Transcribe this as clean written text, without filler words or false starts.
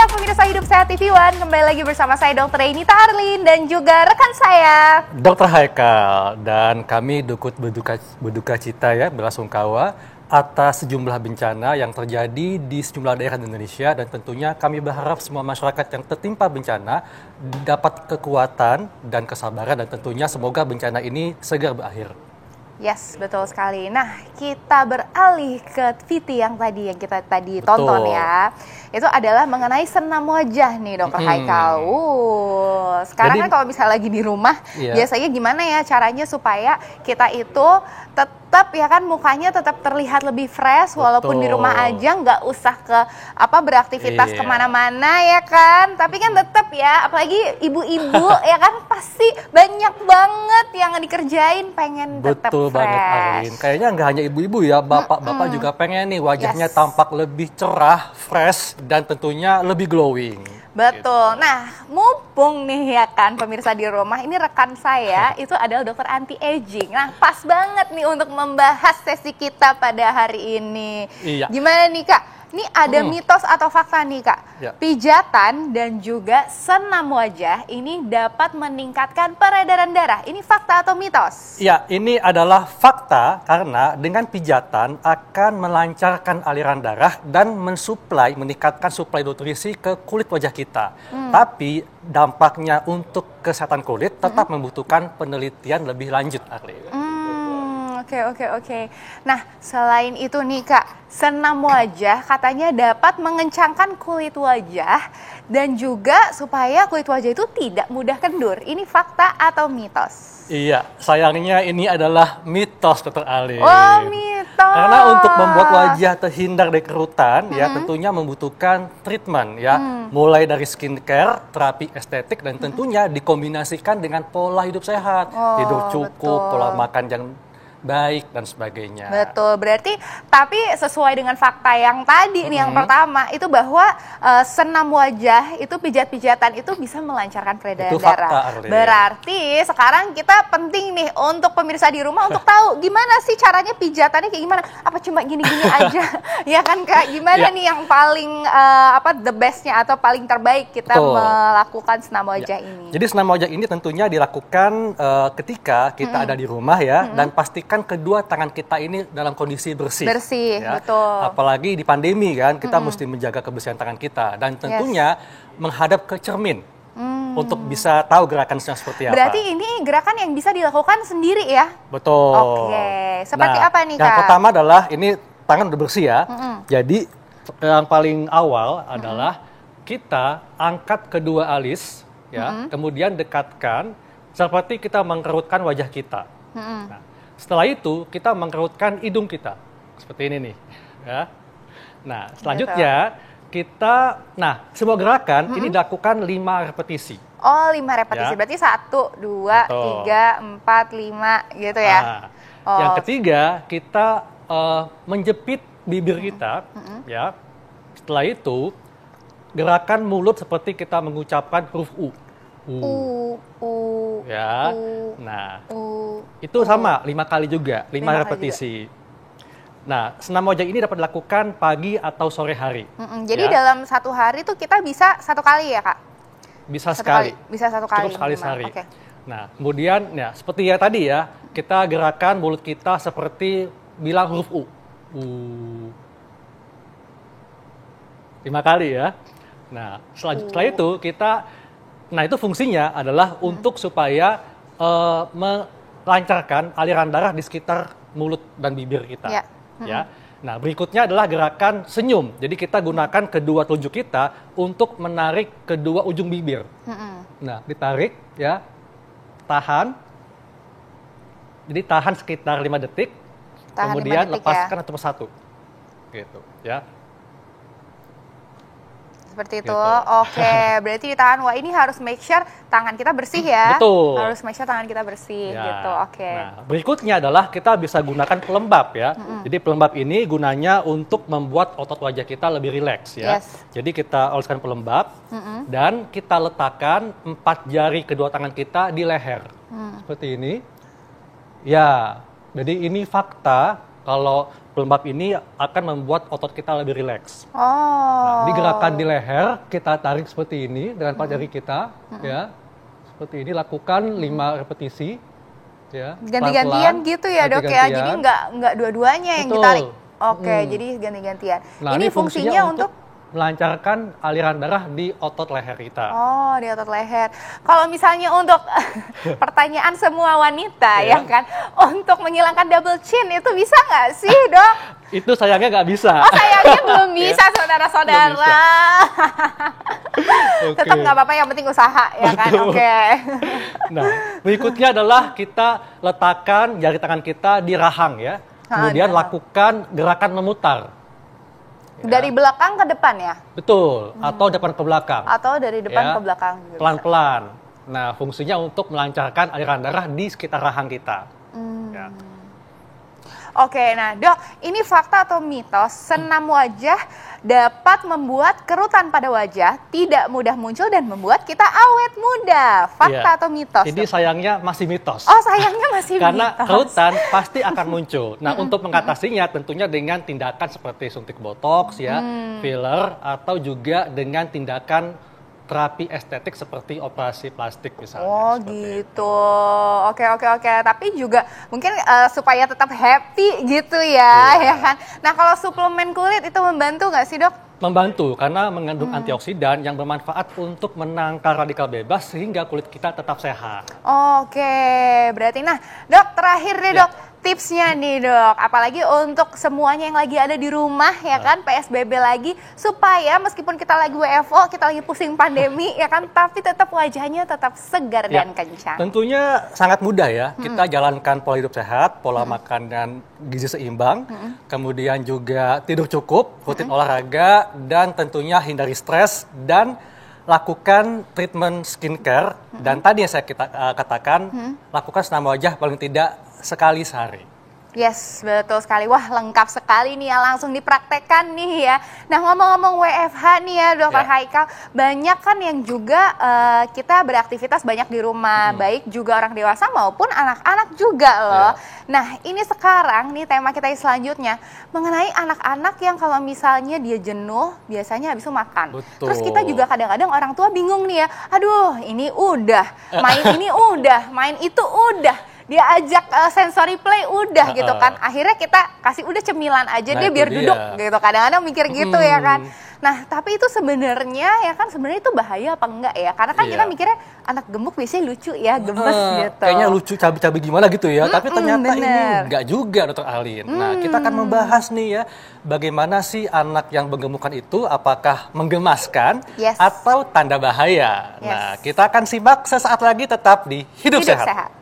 pemirsa Hidup Sehat TV One, kembali lagi bersama saya Dr. Renita Arlin dan juga rekan saya Dr. Haikal, dan kami berduka cita ya, belasungkawa atas sejumlah bencana yang terjadi di sejumlah daerah di Indonesia, dan tentunya kami berharap semua masyarakat yang tertimpa bencana dapat kekuatan dan kesabaran, dan tentunya semoga bencana ini segera berakhir. Yes, betul sekali. Nah, kita beralih ke VT yang kita tonton ya. Itu adalah mengenai senam wajah nih, Dr. Haikal. Sekarang kan kalau misalnya lagi di rumah, biasanya gimana ya caranya supaya kita itu tetap ya kan mukanya tetap terlihat lebih fresh walaupun di rumah aja, nggak usah beraktivitas kemana-mana ya kan. Tapi kan tetap ya, apalagi ibu-ibu ya kan pasti banyak banget yang dikerjain, pengen tetap fresh. Banget, Arlin. Kayaknya nggak hanya ibu-ibu ya, bapak-bapak juga pengen nih wajahnya tampak lebih cerah, fresh, dan tentunya lebih glowing. Betul. Nah, mumpung nih ya kan pemirsa di rumah, ini rekan saya itu adalah dokter anti-aging. Nah, pas banget nih untuk membahas sesi kita pada hari ini. Iya. Gimana nih Kak? Ini ada mitos atau fakta nih Kak. Ya. Pijatan dan juga senam wajah ini dapat meningkatkan peredaran darah. Ini fakta atau mitos? Ya, ini adalah fakta karena dengan pijatan akan melancarkan aliran darah dan meningkatkan suplai nutrisi ke kulit wajah kita. Tapi dampaknya untuk kesehatan kulit tetap membutuhkan penelitian lebih lanjut, Arlin. Oke. Nah, selain itu nih Kak, senam wajah katanya dapat mengencangkan kulit wajah dan juga supaya kulit wajah itu tidak mudah kendur. Ini fakta atau mitos? Iya, sayangnya ini adalah mitos, Dr. Arlin. Oh, mitos. Karena untuk membuat wajah terhindar dari kerutan, ya tentunya membutuhkan treatment ya, mulai dari skincare, terapi estetik, dan tentunya dikombinasikan dengan pola hidup sehat, tidur cukup, pola makan yang baik, dan sebagainya. Betul, berarti tapi sesuai dengan fakta yang tadi nih yang pertama itu bahwa senam wajah itu pijat-pijatan itu bisa melancarkan peredaran darah. Berarti sekarang kita penting nih untuk pemirsa di rumah untuk tahu gimana sih caranya pijatannya kayak gimana? Apa cuma gini-gini aja? Ya kan Kak, gimana nih yang paling the bestnya atau paling terbaik kita melakukan senam wajah ini? Jadi senam wajah ini tentunya dilakukan ketika kita ada di rumah ya, dan pastikan kedua tangan kita ini dalam kondisi bersih. Ya. Betul. Apalagi di pandemi kan, kita mesti menjaga kebersihan tangan kita, dan tentunya menghadap ke cermin untuk bisa tahu gerakannya seperti apa. Berarti ini gerakan yang bisa dilakukan sendiri ya? Betul. Oke. Seperti apa nih Kak? Yang pertama adalah ini tangan udah bersih ya. Jadi yang paling awal adalah kita angkat kedua alis ya, kemudian dekatkan seperti kita mengkerutkan wajah kita. Nah, setelah itu kita mengkerutkan hidung kita seperti ini nih ya. Nah, selanjutnya semua gerakan ini dilakukan 5 repetisi. Oh, 5 repetisi. Ya. Berarti 1, 2, 3, 4, 5 gitu ya. Yang ketiga, kita menjepit bibir kita ya. Setelah itu gerakan mulut seperti kita mengucapkan huruf U. Ya. Nah, itu sama 5 kali juga, 5 repetisi. Nah, senam wajah ini dapat dilakukan pagi atau sore hari. Jadi dalam satu hari tuh kita bisa 1 kali ya Kak? Bisa sekali. Bisa 1 kali. Cukup sekali sehari. Okay. Nah, kemudian ya seperti ya tadi ya, kita gerakan mulut kita seperti bilang huruf U. 5 kali ya. Nah, setelah itu itu fungsinya adalah untuk supaya melancarkan aliran darah di sekitar mulut dan bibir kita. Ya. Nah, berikutnya adalah gerakan senyum. Jadi kita gunakan kedua telunjuk kita untuk menarik kedua ujung bibir. Nah, ditarik ya, tahan. Jadi tahan sekitar 5 detik, kemudian lepaskan satu persatu. Gitu ya. Seperti itu. Oke, berarti ditahan. Wah, ini harus make sure tangan kita bersih ya. Betul. Harus make sure tangan kita bersih gitu. Oke. Nah, berikutnya adalah kita bisa gunakan pelembab ya. Jadi pelembab ini gunanya untuk membuat otot wajah kita lebih rileks ya. Jadi kita oleskan pelembab dan kita letakkan 4 jari kedua tangan kita di leher. Seperti ini. Ya, jadi ini fakta kalau pelembab ini akan membuat otot kita lebih rileks. Oh. Nah, digerakan di leher, kita tarik seperti ini dengan empat jari kita, ya. Seperti ini, lakukan 5 repetisi, ya. Ganti-gantian gitu ya dok ya, jadi nggak dua-duanya yang ditarik. Oke, jadi ganti-gantian. Nah, ini fungsinya untuk melancarkan aliran darah di otot leher kita. Oh, di otot leher. Kalau misalnya untuk pertanyaan semua wanita ya kan, untuk menghilangkan double chin itu bisa nggak sih dok? Itu sayangnya nggak bisa. Oh, sayangnya belum bisa saudara-saudara. Tetap nggak apa-apa, yang penting usaha ya kan. Oke. Nah, berikutnya adalah kita letakkan jari tangan kita di rahang ya. Kemudian lakukan gerakan memutar. Dari belakang ke depan ya? Betul, atau depan ke belakang. Atau dari depan ke belakang juga. Pelan-pelan. Nah, fungsinya untuk melancarkan aliran darah di sekitar rahang kita. Ya. Oke, nah dok, ini fakta atau mitos senam wajah dapat membuat kerutan pada wajah tidak mudah muncul dan membuat kita awet muda. Fakta atau mitos? Jadi sayangnya masih mitos. Oh, sayangnya masih Karena mitos. kerutan pasti akan muncul. Nah, untuk mengatasinya tentunya dengan tindakan seperti suntik botox ya, filler, atau juga dengan tindakan terapi estetik seperti operasi plastik misalnya. Oh gitu, oke. Tapi juga mungkin supaya tetap happy gitu ya, ya kan. Nah kalau suplemen kulit itu membantu nggak sih dok? Membantu karena mengandung antioksidan yang bermanfaat untuk menangkal radikal bebas sehingga kulit kita tetap sehat. Oke, berarti nah dok terakhir deh dok. Tipsnya nih dok, apalagi untuk semuanya yang lagi ada di rumah ya kan, PSBB lagi, supaya meskipun kita lagi WFO, kita lagi pusing pandemi ya kan, tapi tetap wajahnya tetap segar dan kencang. Tentunya sangat mudah ya, kita jalankan pola hidup sehat, pola makan dan gizi seimbang, kemudian juga tidur cukup, rutin olahraga, dan tentunya hindari stres, dan lakukan treatment skincare, dan tadi yang saya katakan, lakukan senam wajah paling tidak sekali sehari. Yes, betul sekali. Wah, lengkap sekali nih ya, langsung dipraktekkan nih ya. Nah, ngomong-ngomong WFH nih ya, Dokter Haikal, banyak kan yang juga kita beraktivitas banyak di rumah, baik juga orang dewasa maupun anak-anak juga loh. Nah, ini sekarang nih tema kita selanjutnya mengenai anak-anak yang kalau misalnya dia jenuh, biasanya habis itu makan. Betul. Terus kita juga kadang-kadang orang tua bingung nih ya, aduh ini udah, main ini udah, main itu udah. Dia ajak sensory play udah gitu kan, akhirnya kita kasih udah cemilan aja, dia biar duduk gitu, kadang-kadang mikir gitu ya kan. Nah tapi itu sebenarnya ya kan, sebenarnya itu bahaya apa enggak ya, karena kan kita mikirnya anak gemuk biasanya lucu ya, gemes gitu, kayaknya lucu cabi-cabi gimana gitu ya, tapi ternyata ini enggak juga Dokter Alin. Nah kita akan membahas nih ya, bagaimana sih anak yang menggemukkan itu, apakah menggemaskan atau tanda bahaya. Nah kita akan simak sesaat lagi, tetap di Hidup Sehat.